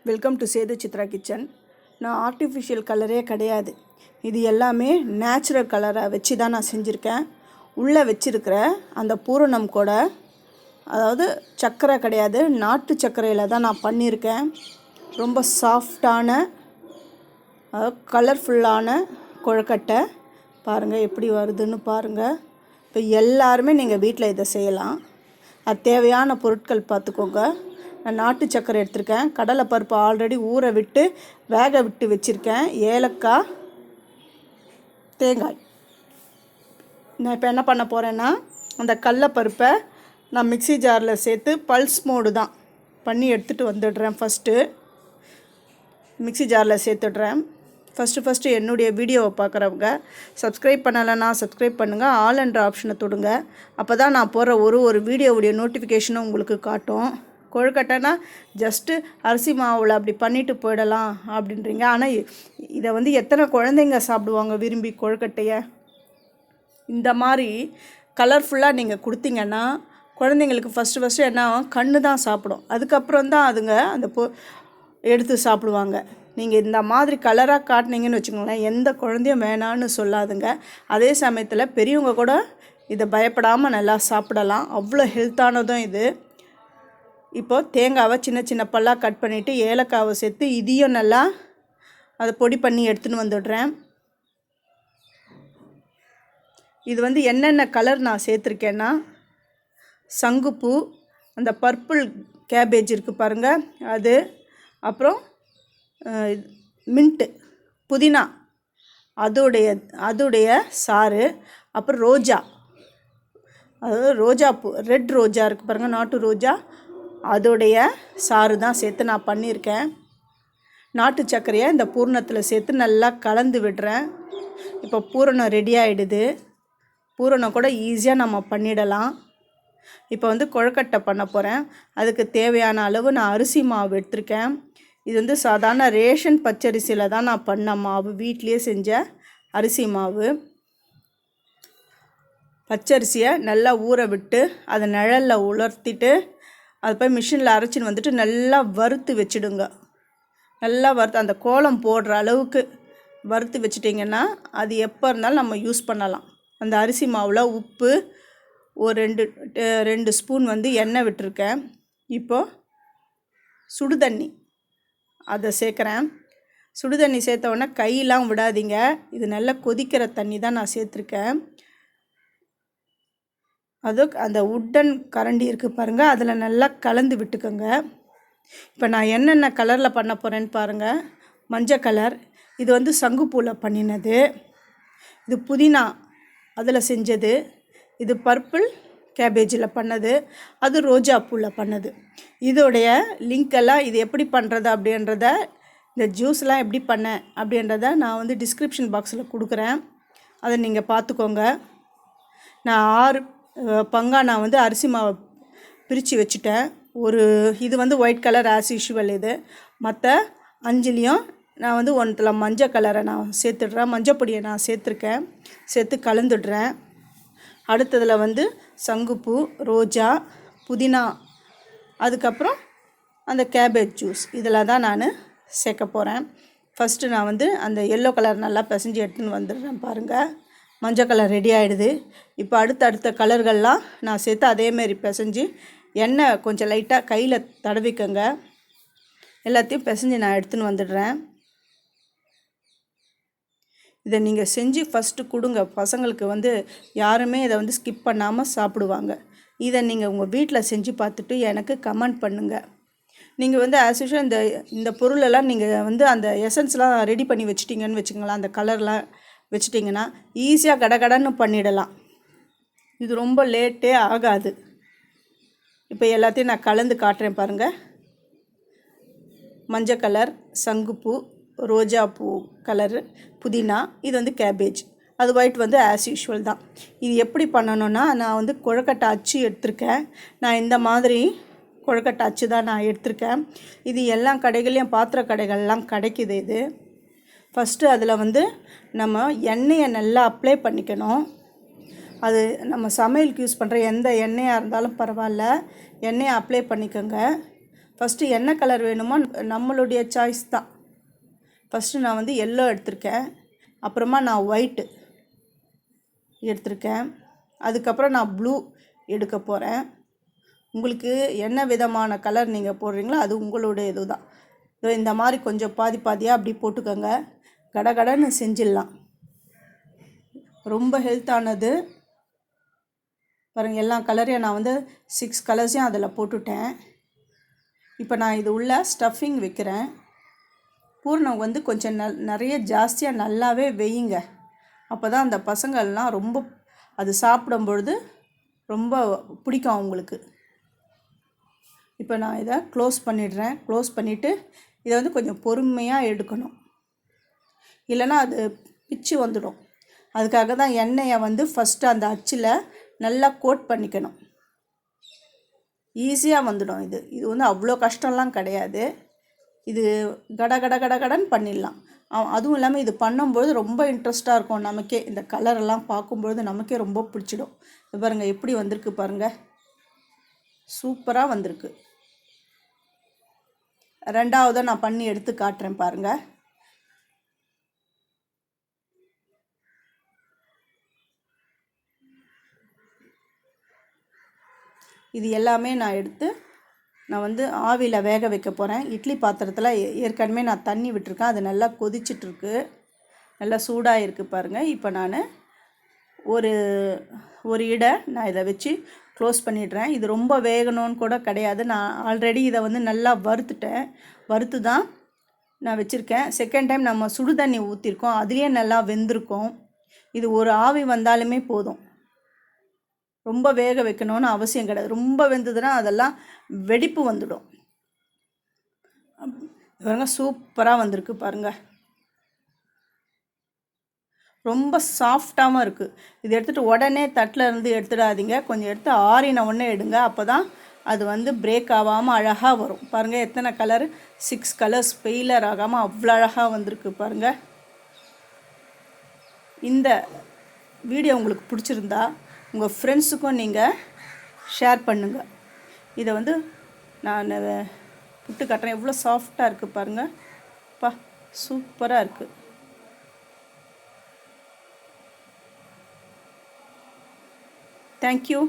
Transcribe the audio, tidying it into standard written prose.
Welcome to Sethu Chitra kitchen. நான் artificial கலரே கிடையாது, இது எல்லாமே நேச்சுரல் கலரை வச்சு தான் நான் செஞ்சுருக்கேன். உள்ளே வச்சுருக்கிற அந்த பூரணம் கூட, அதாவது சர்க்கரை கிடையாது, நாட்டு சர்க்கரையில் தான் நான் பண்ணியிருக்கேன். ரொம்ப சாஃப்டான, அதாவது கலர்ஃபுல்லான கொழுக்கட்டை. பாருங்கள் எப்படி வருதுன்னு பாருங்கள். இப்போ எல்லாருமே நீங்கள் வீட்டில் இதை செய்யலாம். அது தேவையான பொருட்கள் பார்த்துக்கோங்க. நான் நாட்டு சர்க்கரை எடுத்திருக்கேன். கடலை பருப்பு ஆல்ரெடி ஊற விட்டு வேக விட்டு வச்சுருக்கேன். ஏலக்காய், தேங்காய். நான் இப்போ என்ன பண்ண போகிறேன்னா, அந்த கடலைப்பருப்பை நான் மிக்ஸி ஜாரில் சேர்த்து பல்ஸ் மோடு தான் பண்ணி எடுத்துகிட்டு வந்துடுறேன். ஃபஸ்ட்டு மிக்ஸி ஜாரில் சேர்த்துடுறேன். ஃபஸ்ட்டு என்னுடைய வீடியோவை பார்க்குறவங்க சப்ஸ்கிரைப் பண்ணலைன்னா சப்ஸ்கிரைப் பண்ணுங்கள். ஆல் என்ற ஆப்ஷனை தொடுங்க. அப்போ தான் நான் போடுற ஒரு வீடியோவுடைய நோட்டிஃபிகேஷனும் உங்களுக்கு காட்டும். கொழுக்கட்டைனா ஜஸ்ட்டு அரிசி மாவில் அப்படி பண்ணிவிட்டு போயிடலாம் அப்படின்றீங்க. ஆனால் இதை வந்து எத்தனை குழந்தைங்க சாப்பிடுவாங்க விரும்பி கொழுக்கட்டையை? இந்த மாதிரி கலர்ஃபுல்லாக நீங்கள் கொடுத்தீங்கன்னா குழந்தைங்களுக்கு ஃபஸ்ட்டு என்ன கண்ணு தான் சாப்பிடும். அதுக்கப்புறம் தான் அதுங்க அந்த எடுத்து சாப்பிடுவாங்க. நீங்கள் இந்த மாதிரி கலராக காட்டினீங்கன்னு வச்சுக்கோங்களேன், எந்த குழந்தையும் வேணான்னு சொல்லாதுங்க. அதே சமயத்தில் பெரியவங்க கூட இதை பயப்படாமல் நல்லா சாப்பிடலாம். அவ்வளோ ஹெல்த்தானதும் இது. இப்போது தேங்காவை சின்ன சின்ன பல்லாக கட் பண்ணிவிட்டு ஏலக்காவை சேர்த்து இதையும் நல்லா அதை பொடி பண்ணி எடுத்துன்னு வந்துடுறேன். இது வந்து என்னென்ன கலர் நான் சேர்த்துருக்கேன்னா, சங்குப்பூ, அந்த பர்பிள் கேபேஜ் இருக்குது பாருங்கள் அது, அப்புறம் மின்ட்டு, புதினா அதோடைய சாறு, அப்புறம் ரோஜா, அதாவது ரோஜா பூ, ரெட் ரோஜா இருக்குது பாருங்கள், நாட்டு ரோஜா, அதோடைய சாறு தான் சேர்த்து நான் பண்ணியிருக்கேன். நாட்டு சர்க்கரையை இந்த பூரணத்தில் சேர்த்து நல்லா கலந்து விடுறேன். இப்போ பூரணம் ரெடி ஆகிடுது. பூரணம் கூட ஈஸியாக நம்ம பண்ணிடலாம். இப்போ வந்து கொழுக்கட்டை பண்ண போகிறேன். அதுக்கு தேவையான அளவு நான் அரிசி மாவு எடுத்திருக்கேன். இது வந்து சாதாரண ரேஷன் பச்சரிசியில் தான் நான் பண்ண மாவு, வீட்லேயே செஞ்ச அரிசி மாவு. பச்சரிசியை நல்லா ஊற விட்டு அதை நிழலில் உலர்த்திட்டு அது போய் மிஷினில் அரைச்சின்னு வந்துட்டு நல்லா வறுத்து வச்சுடுங்க. நல்லா வறுத்து அந்த கோலம் போடுற அளவுக்கு வறுத்து வச்சிட்டிங்கன்னா அது எப்போ இருந்தாலும் நம்ம யூஸ் பண்ணலாம். அந்த அரிசி மாவில் உப்பு, ஒரு ரெண்டு ஸ்பூன் வந்து எண்ணெய் விட்டுருக்கேன். இப்போது சுடுதண்ணி அதை சேர்க்குறேன். சுடுதண்ணி சேர்த்த உடனே கையெல்லாம் விடாதீங்க. இது நல்லா கொதிக்கிற தண்ணி தான் நான் சேர்த்துருக்கேன். அது அந்த உட்டன் கரண்டி இருக்குது பாருங்கள், அதில் நல்லா கலந்து விட்டுக்கோங்க. இப்போ நான் என்னென்ன கலரில் பண்ண போகிறேன்னு பாருங்கள். மஞ்சள் கலர், இது வந்து சங்குப்பூவில் பண்ணினது. இது புதினா அதில் செஞ்சது. இது பர்பிள் கேபேஜில் பண்ணது. அது ரோஜா பூவில் பண்ணது. இதோடைய லிங்க்கெல்லாம் இது எப்படி பண்ணுறது அப்படின்றத, இந்த ஜூஸ்லாம் எப்படி பண்ணேன் அப்படின்றத நான் வந்து டிஸ்கிரிப்ஷன் பாக்ஸில் கொடுக்குறேன். அதை நீங்கள் பார்த்துக்கோங்க. நான் 6 பங்கா நான் வந்து அரிசி மாவை பிரித்து வச்சுட்டேன். இது வந்து ஒயிட் கலர் ஆஸ் யூஷுவல். இது மற்ற 5லேயும் நான் வந்து ஒன்றில் மஞ்சள் கலரை நான் சேர்த்துடுறேன். மஞ்சள் பொடியை நான் சேர்த்துருக்கேன். சேர்த்து கலந்துடுறேன். அடுத்ததில் வந்து சங்குப்பூ, ரோஜா, புதினா, அதுக்கப்புறம் அந்த கேபேஜ் ஜூஸ், இதில் தான் நான் சேர்க்க போகிறேன். ஃபஸ்ட்டு நான் வந்து அந்த எல்லோ கலர் நல்லா பிசைஞ்சு எடுத்துன்னு வந்துடுறேன். பாருங்கள், மஞ்சள் கலர் ரெடி ஆகிடுது. இப்போ அடுத்த கலர்கள்லாம் நான் சேர்த்து அதேமாரி பிசைஞ்சு எண்ணெய் கொஞ்சம் லைட்டாக கையில் தடவிக்கங்க. எல்லாத்தையும் பிசைஞ்சு நான் எடுத்துன்னு வந்துடுறேன். இதை நீங்கள் செஞ்சு ஃபஸ்ட்டு கொடுங்க. பசங்களுக்கு வந்து யாருமே இதை வந்து ஸ்கிப் பண்ணாமல் சாப்பிடுவாங்க. இதை நீங்கள் உங்கள் வீட்டில் செஞ்சு பார்த்துட்டு எனக்கு கமெண்ட் பண்ணுங்கள். நீங்கள் வந்து ஆஸ் யூஷுவல் இந்த பொருளெல்லாம் நீங்கள் வந்து அந்த எசன்ஸ்லாம் ரெடி பண்ணி வச்சிட்டிங்கன்னு வச்சுங்களேன், அந்த கலர்லாம் வச்சிட்டிங்கன்னா ஈஸியாக கடகடன்னு பண்ணிடலாம். இது ரொம்ப லேட்டே ஆகாது. இப்போ எல்லாத்தையும் நான் கலந்து காட்டுறேன் பாருங்கள். மஞ்சள் கலர், சங்குப்பூ, ரோஜா பூ கலரு, புதினா, இது வந்து கேபேஜ், அது ஒயிட் வந்து ஆஸ் யூஷுவல் தான். இது எப்படி பண்ணணுன்னா, நான் வந்து கொழுக்கட்டை அச்சு எடுத்திருக்கேன். நான் இந்த மாதிரி கொழுக்கட்டை அச்சு தான் நான் எடுத்திருக்கேன். இது எல்லா கடைகள்லையும், பாத்திர கடைகள்லாம் கிடைக்கிது இது. ஃபஸ்ட்டு அதில் வந்து நம்ம எண்ணெயை நல்லா அப்ளை பண்ணிக்கணும். அது நம்ம சமையலுக்கு யூஸ் பண்ணுற எந்த எண்ணெயாக இருந்தாலும் பரவாயில்ல, எண்ணெயை அப்ளை பண்ணிக்கோங்க. ஃபஸ்ட்டு என்ன கலர் வேணுமோ நம்மளுடைய சாய்ஸ் தான். ஃபஸ்ட்டு நான் வந்து எல்லோ எடுத்திருக்கேன், அப்புறமா நான் ஒயிட்டு எடுத்திருக்கேன், அதுக்கப்புறம் நான் ப்ளூ எடுக்க போகிறேன். உங்களுக்கு என்ன விதமான கலர் நீங்கள் போடுறீங்களோ அது உங்களுடைய இது தான். இந்த மாதிரி கொஞ்சம் பாதி பாதியாக அப்படி போட்டுக்கோங்க. கடகடன்னு செஞ்சிடலாம். ரொம்ப ஹெல்த்தானது பாருங்கள். எல்லா கலரையும் நான் வந்து 6 கலர்ஸையும் அதில் போட்டுட்டேன். இப்போ நான் இது உள்ள ஸ்டஃபிங் வைக்கிறேன். பூர்ணம் வந்து கொஞ்சம் நிறைய ஜாஸ்தியாக நல்லாவே வெய்யுங்க. அப்போ தான் அந்த பசங்கள்லாம் ரொம்ப அது சாப்பிடும் பொழுது ரொம்ப பிடிக்கும் அவங்களுக்கு. இப்போ நான் இதை க்ளோஸ் பண்ணிடுறேன். க்ளோஸ் பண்ணிவிட்டு இதை வந்து கொஞ்சம் பொறுமையாக எடுக்கணும், இல்லைன்னா அது பிச்சு வந்துடும். அதுக்காக தான் எண்ணெயை வந்து ஃபஸ்ட்டு அந்த அச்சில் நல்லா கோட் பண்ணிக்கணும். ஈஸியாக வந்துடும். இது வந்து அவ்வளோ கஷ்டம்லாம் கிடையாது. இது கடன்னு பண்ணிடலாம். அதுவும் இல்லாமல் இது பண்ணும்போது ரொம்ப இன்ட்ரெஸ்ட்டாக இருக்கும் நமக்கே. இந்த கலரெல்லாம் பார்க்கும்பொழுது நமக்கே ரொம்ப பிடிச்சிடும். பாருங்கள் எப்படி வந்திருக்கு பாருங்கள், சூப்பராக வந்திருக்கு. ரெண்டாவதை நான் பண்ணி எடுத்து காட்டுறேன் பாருங்கள். இது எல்லாமே நான் எடுத்து நான் வந்து ஆவியில் வேக வைக்க போகிறேன். இட்லி பாத்திரத்தில் ஏற்கனவே நான் தண்ணி விட்டுருக்கேன். அது நல்லா கொதிச்சிட்ருக்கு, நல்லா சூடாக இருக்குது பாருங்கள். இப்போ நான் ஒரு இடை நான் இதை வச்சு க்ளோஸ் பண்ணிடுறேன். இது ரொம்ப வேகணும்னு கூட கிடையாது. நான் ஆல்ரெடி இதை வந்து நல்லா வறுத்து தான் நான் வச்சுருக்கேன். செகண்ட் டைம் நம்ம சுடு தண்ணி ஊற்றிருக்கோம், அதுலேயே நல்லா வெந்திருக்கும். இது ஒரு ஆவி வந்தாலுமே போதும், ரொம்ப வேக வைக்கணும்னு அவசியம் கிடையாது. ரொம்ப வெந்ததுன்னா அதெல்லாம் வெடிப்பு வந்துடும். பாருங்கள் சூப்பராக வந்திருக்கு பாருங்கள், ரொம்ப சாஃப்டாகவும் இருக்குது. இது எடுத்துகிட்டு உடனே தட்டில் இருந்து எடுத்துடாதீங்க, கொஞ்சம் எடுத்து ஆறின உடனே எடுங்க. அப்போ தான் அது வந்து பிரேக் ஆகாமல் அழகாக வரும். பாருங்கள் எத்தனை கலர், 6 கலர்ஸ் ஃபெயிலர் ஆகாமல் அவ்வளோ அழகாக வந்திருக்கு பாருங்கள். இந்த வீடியோ உங்களுக்கு பிடிச்சிருந்தா உங்கள் ஃப்ரெண்ட்ஸுக்கும் நீங்கள் ஷேர் பண்ணுங்கள். இதை வந்து நான் புட்டு காட்டுறேன். எவ்வளோ சாஃப்டாக இருக்குது பாருங்கள், சூப்பராக இருக்குது. தேங்க்யூ.